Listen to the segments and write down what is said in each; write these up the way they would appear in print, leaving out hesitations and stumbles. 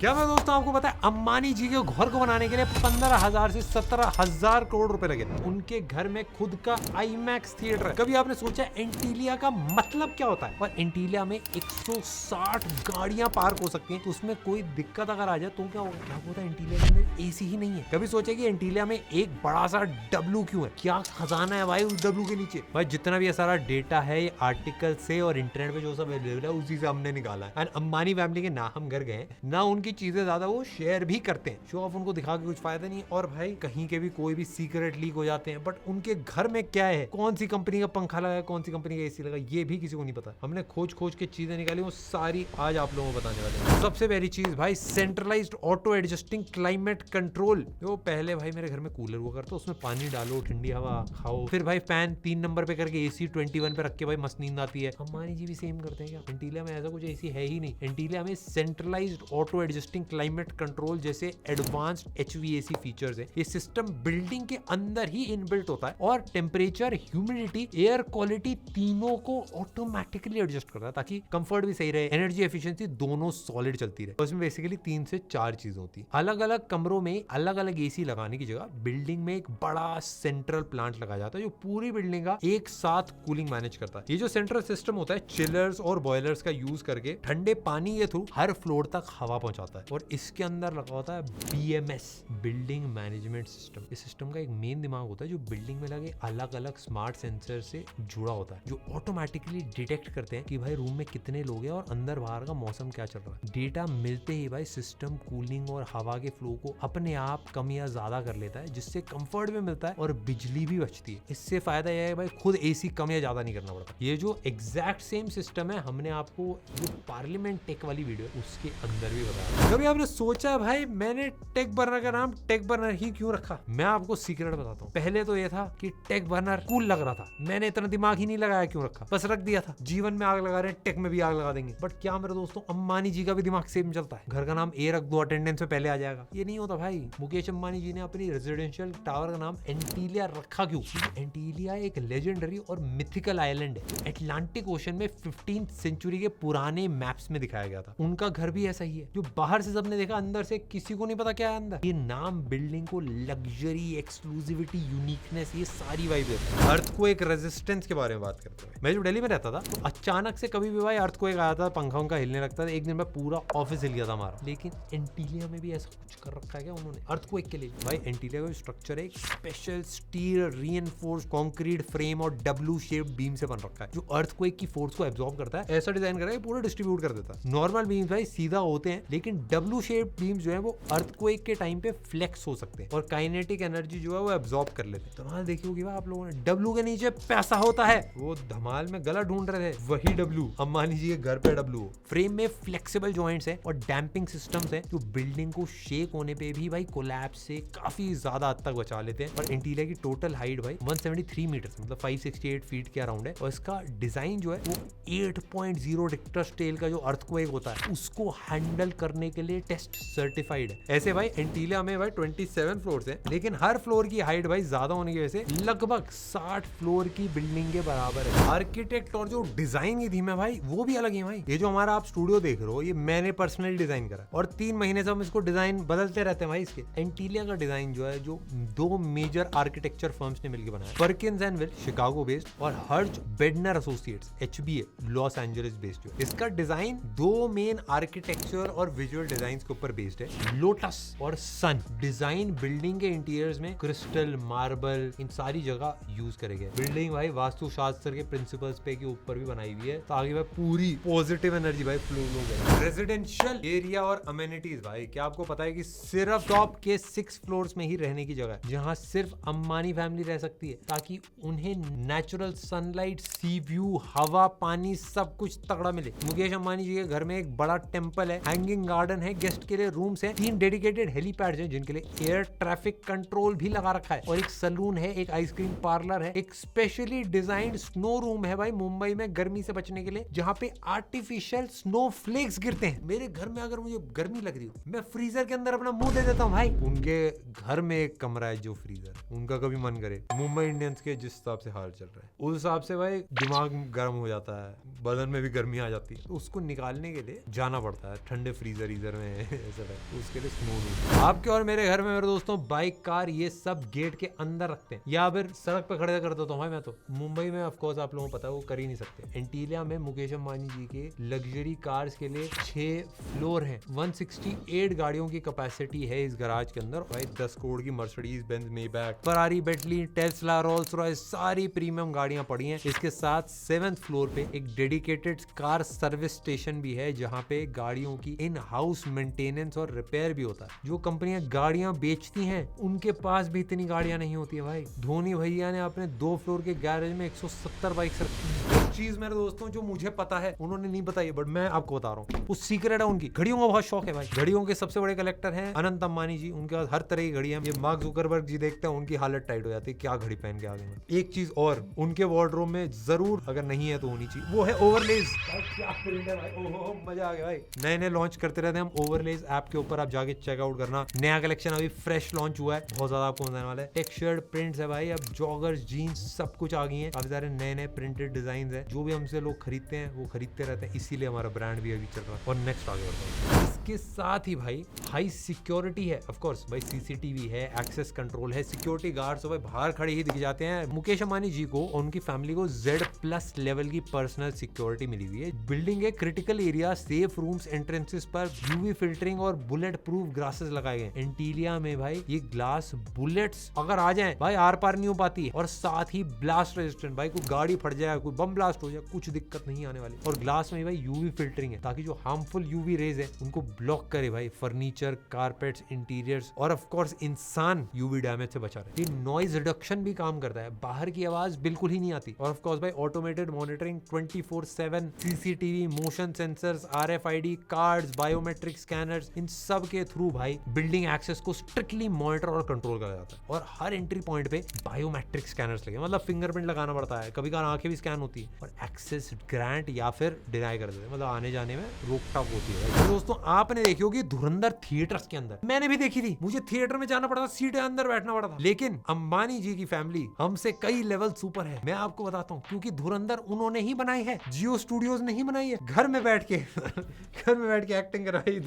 क्या मैं दोस्तों आपको पता है अंबानी जी के घर को बनाने के लिए 15,000 से 17,000 करोड़ रुपए लगे थे। उनके घर में खुद का आईमैक्स थिएटर है। कभी आपने सोचा एंटीलिया का मतलब क्या होता है? और एंटीलिया में 160 गाड़ियां पार्क हो सकती हैं, तो उसमें कोई दिक्कत अगर आ जाए तो क्या होगा? क्या होता है एंटीलिया के अंदर एसी ही नहीं है। कभी सोचे कि एंटीलिया में एक बड़ा सा डब्लू क्यों है? क्या खजाना है भाई उस डब्लू के नीचे? भाई जितना भी ये सारा डेटा है ये आर्टिकल से और इंटरनेट पे जो सब अवेलेबल है उसी से हमने निकाला है। एंड अंबानी फैमिली के ना हम घर गए ना उनकी चीजें ज्यादा वो शेयर भी करते हैं। शो ऑफ उनको दिखा के कुछ फायदा नहीं है। और भाई कहीं के भी कोई भी सीक्रेट लीक हो जाते हैं, बट उनके घर में क्या है, कौन सी कंपनी का पंखा लगा है, कौन सी कंपनी का एसी लगा, ये भी किसी को नहीं पता। हमने खोज के चीजें निकाली, वो सारी आज आप लोगों को बताने वाले हैं। सबसे पहली चीज भाई centralised auto adjusting climate control. जो पहले भाई मेरे घर में कूलर हुआ करता, उसमें पानी डालो, ठंडी हवा खाओ, फिर भाई फैन 3 नंबर पे करके एसी 21 पे रख के भाई मस्त नींद आती है। अंबानी जी भी सेम करते हैं क्या? एंटीलिया में ऐसा कुछ एसी है ही नहीं। एंटीलिया में centralised auto adjusting climate control जैसे एडवांस्ड HVAC फीचर्स है। ये सिस्टम बिल्डिंग के अंदर ही इनबिल्ट होता है और टेम्परेचर, ह्यूमिडिटी, एयर क्वालिटी तीनों को ऑटोमेटिकली एडजस्ट करता है ताकि कंफर्ट भी सही रहे, एनर्जी एफिशिएंसी दोनों सॉलिड चलती रहे। उसमें बेसिकली 3 से 4 चीज होती है। अलग अलग कमरों में अलग अलग एसी लगाने की जगह बिल्डिंग में एक बड़ा सेंट्रल प्लांट लगाया जाता है जो पूरी बिल्डिंग का एक साथ कूलिंग मैनेज करता है। ये जो सेंट्रल सिस्टम होता है चिलर्स और बॉयलर्स का यूज करके ठंडे पानी के थ्रू हर फ्लोर तक हवा पहुंचाता है। और इसके अंदर लगा होता है BMS, बिल्डिंग मैनेजमेंट सिस्टम। इस सिस्टम का एक मेन दिमाग होता है जो बिल्डिंग में लगे अलग अलग स्मार्ट सेंसर से जुड़ा होता है, जो ऑटोमेटिकली डिटेक्ट करते हैं कि भाई रूम में कितने लोग हैं और अंदर बाहर का मौसम क्या चल रहा है। डेटा मिलते ही भाई सिस्टम कूलिंग और हवा के फ्लो को अपने आप कम या ज्यादा कर लेता है, जिससे कंफर्ट भी मिलता है और बिजली भी बचती है। इससे फायदा यह है भाई खुद एसी कम या ज्यादा नहीं करना पड़ता। ये जो एग्जैक्ट सेम सिस्टम है हमने आपको जो पार्लियामेंट टेक वाली वीडियो है उसके अंदर भी बताया। कभी आपने सोचा भाई मैंने टेक बर्नर का नाम टेक बर्नर ही क्यों रखा? मैं आपको सीक्रेट बताता हूँ। पहले तो ये था कि टेक बर्नर कूल लग रहा था, मैंने इतना दिमाग ही नहीं लगाया क्यों रखा, बस रख दिया था। जीवन में आग लगा रहे हैं, टेक में भी आग लगा देंगे। बट क्या मेरे दोस्तों अंबानी जी का भी दिमाग सेम चलता है? घर का नाम ए रख दो, अटेंडेंस में पहले आ जाएगा। ये नहीं होता भाई। मुकेश अंबानी जी ने अपनी रेजिडेंशियल टावर का नाम एंटीलिया रखा क्यों? एंटीलिया एक लेजेंडरी और मिथिकल आइलैंड है। अटलांटिक ओशन में 15th सेंचुरी के पुराने मैप्स में दिखाया गया था। उनका घर भी ऐसा ही है, जो बाहर से सबने देखा, अंदर से किसी को नहीं पता क्या है अंदर। ये नाम बिल्डिंग को लग्जरी, एक्सक्लूसिविटी, यूनिकनेस, ये सारी वाइब देता है। अर्थक्वेक रेजिस्टेंस के बारे में बात करते हैं। मैं जब दिल्ली में रहता था तो अचानक से कभी भी भाई अर्थक्वेक आया था, पंखा उनका हिलने लगता था। एक दिन में पूरा ऑफिस हिल गया था हमारा। लेकिन एंटीलिया में भी ऐसा कुछ कर रखा है क्या उन्होंने अर्थक्वेक के लिए? भाई एंटीलिया का स्ट्रक्चर है special steel reinforced concrete frame और डब्ल्यू शेप्ड बीम से बन रखा है, जो अर्थक्वेक की फोर्स को एब्जॉर्ब करता है। ऐसा डिजाइन करा है पूरा डिस्ट्रीब्यूट कर देता है। नॉर्मल बीम्स भाई सीधा होते हैं, लेकिन डब्ल्यू शेप्ड बीम्स जो है वो अर्थक्वेक के टाइम पे फ्लेक्स हो सकते हैं और काइनेटिक एनर्जी जो है वो एब्जॉर्ब कर लेते हैं। धमाल देखी होगी भाई आप लोगों ने, डब्ल्यू के नीचे पैसा होता है। वो धमाल में गला ढूंढ रहे थे, वही डब्ल्यू अंबानी जी के घर पे डब्ल्यू। फ्रेम में फ्लेक्सिबल जॉइंट्स हैं और डैम्पिंग सिस्टम्स हैं जो बिल्डिंग को शेक होने पे भी भाई कोलैप्स से काफी ज्यादा हद तक बचा लेते हैं। और एंटीलिया की टोटल हाइट भाई 173 मीटर मतलब 568 फीट के अराउंड है। और इसका डिजाइन जो है वो 8.0 रिक्टर स्केल का जो अर्थक्वेक होता है उसको हैंडल करने के लिए टेस्ट सर्टिफाइड है। ऐसे भाई एंटीलिया में भाई 27 फ्लोर्स हैं, लेकिन हर फ्लोर की हाइट भाई ज्यादा होने की वजह से लगभग 60 फ्लोर की बिल्डिंग के बराबर है। आर्किटेक्ट और जो डिजाइन की थीम है भाई वो भी अलग है भाई। ये जो हमारा आप स्टूडियो देख रहे हो ये मैंने पर्सनली डिजाइन करा और 3 महीने से हम इसको डिजाइन बदलते रहते हैं भाई। इसके एंटीलिया का डिजाइन जो है जो 2 मेजर आर्किटेक्चर फर्म्स ने मिलकर बनाया, Perkins and will Chicago based और हर्ज Bednar associates HBA Los Angeles based. इसका डिजाइन 2 मेन आर्किटेक्चर और विजुअल डिजाइन के ऊपर बेस्ड है, लोटस और सन। डिजाइन बिल्डिंग के इंटीरियर्स में क्रिस्टल, मार्बल, इन सारी जगह यूज करे गए। बिल्डिंग भाई वास्तुशास्त्र के प्रिंसिपल्स पे के ऊपर भी बनाई हुई है ताकि भाई पूरी पॉजिटिव एनर्जी भाई फ्लो हो। रेजिडेंशियल एरिया और अमेनिटीज भाई, क्या आपको पता है कि सिर्फ टॉप के 6 फ्लोर्स में ही रहने की जगह है जहां सिर्फ अंबानी फैमिली रह सकती है, ताकि उन्हें नेचुरल सनलाइट, सी व्यू, हवा, पानी सब कुछ तगड़ा मिले। मुकेश अंबानी जी के घर में एक बड़ा टेंपल है, हैंगिंग गार्डन है, गेस्ट के लिए रूम्स हैं, 3 डेडिकेटेड हेलीपैड्स हैं जिनके लिए एयर ट्रैफिक कंट्रोल भी लगा रखा है, और एक सलून है, एक आइसक्रीम पार्लर है, एक स्पेशली डिजाइंड स्नो रूम है भाई मुंबई में गर्मी से बचने के लिए, जहाँ पे आर्टिफिशियल स्नो फ्लेक्स गिरते हैं। मेरे घर में अगर मुझे गर्मी लग रही हो मैं फ्रीजर के अंदर अपना मुंह दे देता हूँ भाई। उनके घर में एक कमरा है जो फ्रीजर, उनका कभी मन करे मुंबई इंडियंस के जिस हिसाब से हाल चल रहा है उस हिसाब से भाई दिमाग गर्म हो जाता है, बदन में भी गर्मी आ जाती है, तो उसको निकालने के लिए जाना पड़ता है ठंडे फ्रीजर फ्रीजर में ऐसा है, उसके लिए स्मूथ। आपके और मेरे घर में मेरे दोस्तों बाइक, कार ये सब गेट के अंदर रखते हैं या फिर सड़क पे खड़े कर देता हूँ भाई। मैं तो मुंबई में ऑफ कोर्स आप लोगों को पता है वो कर ही नहीं सकते। एंटीलिया में मुकेश अंबानी जी के लग्जरी कार्स के लिए 6 फ्लोर हैं। 168 गाड़ियों की कैपेसिटी है इस गराज के अंदर भाई। 10 करोड़ की Mercedes Benz, Maybach, Ferrari, Bentley, Tesla, Rolls Royce सारी प्रीमियम गाड़ियां पड़ी हैं। इसके साथ 7th फ्लोर पे एक डेडिकेटेड कार सर्विस स्टेशन भी है जहां पे गाड़ियों की इन हाउस मेंटेनेंस और रिपेयर भी होता है। जो कंपनियां गाड़ियां बेचती हैं उनके पास भी इतनी गाड़ियां नहीं होती है भाई। धोनी भैया ने अपने 2 फ्लोर के गैरेज में 170 बाइक्स रखी हैं। चीज मेरे दोस्तों जो मुझे पता है उन्होंने नहीं बताई, बट मैं आपको बता रहा हूँ, वो सीक्रेट है उनकी। घड़ियों का बहुत शौक है भाई। घड़ियों के सबसे बड़े कलेक्टर हैं अनंत अंबानी जी। उनके पास हर तरह की घड़ी है। ये मार्क जुकरबर्ग जी देखते हैं उनकी हालत टाइट हो जाती है, क्या घड़ी पहन के आ गए। एक चीज और उनके वार्डरोब में जरूर अगर नहीं है तो होनी चाहिए, वो है ओवरलेज। क्या प्रिंट है भाई, ओहो मजा आ गया भाई। नए नए लॉन्च करते रहते हैं हम ओवरलेज ऐप के ऊपर, आप जाके चेकआउट करना। नया कलेक्शन अभी फ्रेश लॉन्च हुआ है, बहुत ज्यादा आपको मजा आने वाला है। टेक्सचर्ड प्रिंट्स है भाई, अब जॉगर्स, जीन्स सब कुछ आ गई है। काफी सारे नए नए प्रिंटेड डिजाइन है। जो भी हमसे लोग खरीदते हैं वो खरीदते रहते हैं, इसीलिए हमारा ब्रांड भी अभी चल रहा है। और नेक्स्ट आगे बढ़ते हैं। इसके साथ ही भाई हाई सिक्योरिटी है ऑफ कोर्स भाई। सीसीटीवी है, एक्सेस कंट्रोल है, सिक्योरिटी गार्ड्स भाई बाहर खड़े ही दिख जाते हैं। मुकेश अंबानी जी को और उनकी फैमिली को Z+ लेवल की पर्सनल सिक्योरिटी मिली हुई है। बिल्डिंग के critical area, safe rooms, entrances पर यूवी फिल्टरिंग और बुलेट प्रूफ ग्लासेस लगाए गए। एंटीलिया में भाई ये ग्लास बुलेट्स अगर आ जाए भाई आर पार नहीं हो पाती, और साथ ही ब्लास्ट रेजिस्टेंट भाई। कोई गाड़ी फट जाए, कोई बम ब्लास्ट हो जाए, कुछ दिक्कत नहीं आने वाली। और ग्लास में भाई यूवी फिल्टरिंग है ताकि जो हार्मफुल यूवी रेज है उनको ब्लॉक करे भाई। फर्नीचर, कारपेट्स, इंटीरियर्स और ऑफ कोर्स इंसान यूवी डैमेज से बचा रहे। ये नॉइज रिडक्शन भी काम करता है, बाहर की आवाज बिल्कुल ही नहीं आती। और ऑफ कोर्स भाई automated monitoring 24/7, CCTV, motion sensors, RFID cards, biometric scanners, इन सब के थ्रू भाई बिल्डिंग एक्सेस को स्ट्रिक्टली मॉनिटर और कंट्रोल करा जाता है। और हर एंट्री पॉइंट पे बायोमेट्रिक स्कैनर्स लगे, मतलब फिंगरप्रिंट लगाना पड़ता है, कभी कभार आंखें भी स्कैन होती है। और एक्सेस ग्रांट या फिर डिनाई कर देते हैं, मतलब आने जाने में रोक टोक होती है। तो दोस्तों आपने देखी होगी धुरंधर थिएटर्स के अंदर, मैंने भी देखी थी। मुझे थिएटर में जाना पड़ा था, सीटें अंदर बैठना पड़ा था। लेकिन अंबानी जी की फैमिली हमसे कई लेवल सुपर है। मैं आपको बताता हूँ, क्योंकि धुरंधर उन्होंने ही बनाई है, जियो स्टूडियोज नहीं बनाई है। घर में बैठ के घर में बैठ के एक्टिंग कराई।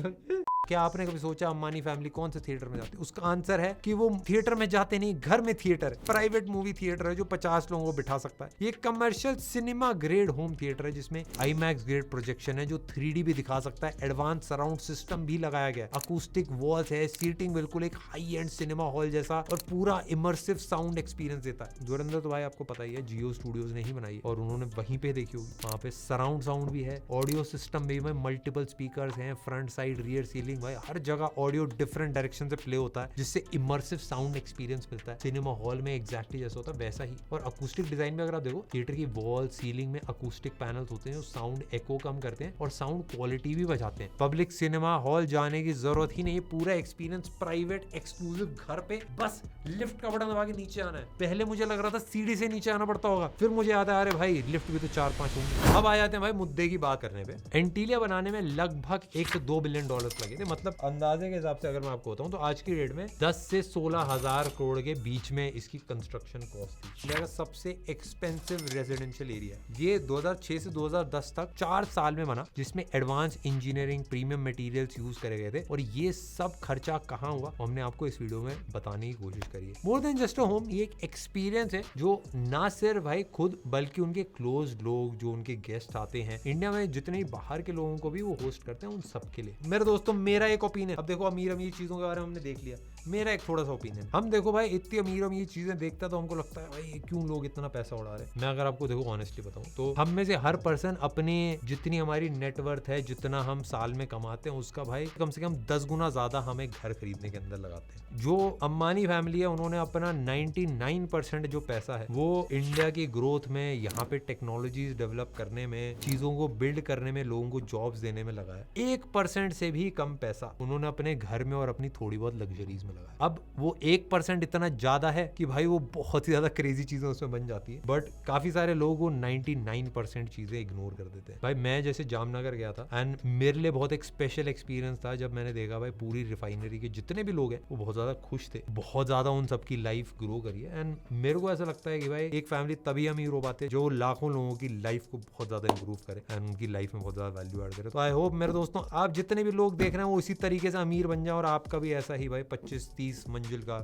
क्या आपने कभी सोचा अंबानी फैमिली कौन से थिएटर में जाती है? उसका आंसर है कि वो थिएटर में जाते नहीं, घर में थिएटर है। प्राइवेट मूवी थिएटर है जो 50 लोगों को बिठा सकता है। ये commercial cinema grade home theatre है जिसमें IMAX ग्रेड प्रोजेक्शन है जो 3D भी दिखा सकता है। एडवांस सराउंड सिस्टम भी लगाया गया है। अकूस्टिक वॉल्स है, सीटिंग बिल्कुल एक हाई एंड सिनेमा हॉल जैसा, और पूरा इमर्सिव साउंड एक्सपीरियंस देता है। धुरंधर तो भाई आपको पता ही है जियो स्टूडियोज ने ही बनाई और उन्होंने वहीं पे देखी होगी। वहाँ पे सराउंड साउंड भी है, ऑडियो सिस्टम भी है, मल्टीपल स्पीकर्स हैं, फ्रंट साइड रियर सीलिंग भाई हर जगह ऑडियो डिफरेंट डायरेक्शन से प्ले होता है जिससे इमर्सिव साउंड एक्सपीरियंस मिलता है। सिनेमा हॉल में एग्जैक्टली जैसा होता है वैसा ही। और अकूस्टिक डिजाइन में अगर आप देखो, थिएटर की वॉल सीलिंग में अकूस्टिक पैनल्स होते हैं जो साउंड एको कम करते हैं और साउंड क्वालिटी भी बचाते हैं। पब्लिक सिनेमा हॉल जाने की जरूरत ही नहीं, पूरा एक्सपीरियंस प्राइवेट एक्सक्लूसिव घर पे, बस लिफ्ट का बटन दबा के नीचे आना है। पहले मुझे लग रहा था सीढ़ी से नीचे आना पड़ता होगा, फिर मुझे याद आया अरे भाई लिफ्ट भी तो 4-5 होंगे। अब आ जाते हैं भाई मुद्दे की बात करने पे। एंटीलिया बनाने में लगभग $1 से $2 बिलियन लगे थे। मतलब अंदाजे के हिसाब से अगर मैं आपको बताऊं तो आज की डेट में 10 से 16 हजार करोड़ के बीच में इसकी कंस्ट्रक्शन कॉस्ट थी। इंडिया का सबसे एक्सपेंसिव रेजिडेंशियल एरिया। ये 2006 से 2010 तक 4 साल में बना, जिसमें advance engineering, premium materials use करे गए थे। और ये सब खर्चा कहाँ हुआ हमने आपको इस वीडियो में बताने की कोशिश करी है। More than just a home, ये एक एक्सपीरियंस है जो ना सिर्फ भाई खुद बल्कि उनके क्लोज लोग, जो उनके गेस्ट आते हैं, इंडिया में जितने बाहर के लोगों को भी वो होस्ट करते हैं, उन सबके लिए। मेरे दोस्तों मेरा एक ओपिनियन, अब देखो अमीर अमीर चीजों के बारे में हमने देख लिया, मेरा एक थोड़ा सा ओपिनियन। हम देखो भाई इतनी अमीर अमीर चीजें देखते हैं तो हमको लगता है भाई क्यों लोग इतना पैसा उड़ा रहे हैं। मैं अगर आपको देखो ऑनेस्टली बताऊं तो हम में से हर पर्सन अपने जितनी हमारी नेटवर्थ है, जितना हम साल में कमाते हैं, उसका भाई कम से कम 10 गुना ज्यादा हमें घर खरीदने के अंदर लगाते हैं। जो अंबानी फैमिली है उन्होंने अपना 99% जो पैसा है वो इंडिया की ग्रोथ में, यहाँ पे टेक्नोलॉजीज डेवलप करने में, चीजों को बिल्ड करने में, लोगों को जॉब्स देने में लगाया। 1% से भी कम पैसा उन्होंने अपने घर में और अपनी थोड़ी बहुत लग्जरीज में लगा। अब वो 1% इतना ज्यादा है कि भाई वो बहुत ही ज्यादा क्रेजी चीजें उसमें बन जाती है, बट काफी सारे लोग वो 99% चीजें इग्नोर कर देते हैं। भाई मैं जैसे जामनगर गया था एंड मेरे लिए बहुत एक स्पेशल एक्सपीरियंस था जब मैंने देखा भाई पूरी रिफाइनरी के जितने भी लोग हैं वो बहुत ज्यादा खुश थे, बहुत ज्यादा उन सबकी लाइफ ग्रो करी है। एंड मेरे को ऐसा लगता है कि भाई एक फैमिली तभी अमीर हो पाते हैं जो लाखों लोगों की लाइफ को बहुत ज्यादा इंप्रूव करे एंड उनकी लाइफ में बहुत ज्यादा वैल्यू ऐड करे। तो आई होप मेरे दोस्तों आप जितने भी लोग देख रहे हैं वो इसी तरीके से अमीर बन जाओ और आपका भी ऐसा ही भाई 25-30 मंजिल का,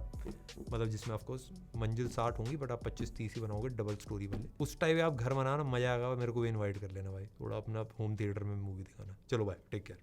मतलब जिसमें ऑफकोर्स मंजिल 60 होंगी बट आप 25-30 ही बनाओगे डबल स्टोरी वाले, उस टाइप आप घर बनाना, मजा आएगा। मेरे को भी इन्वाइट कर लेना भाई, थोड़ा अपना होम थिएटर में मूवी दिखाना। चलो भाई, टेक केयर।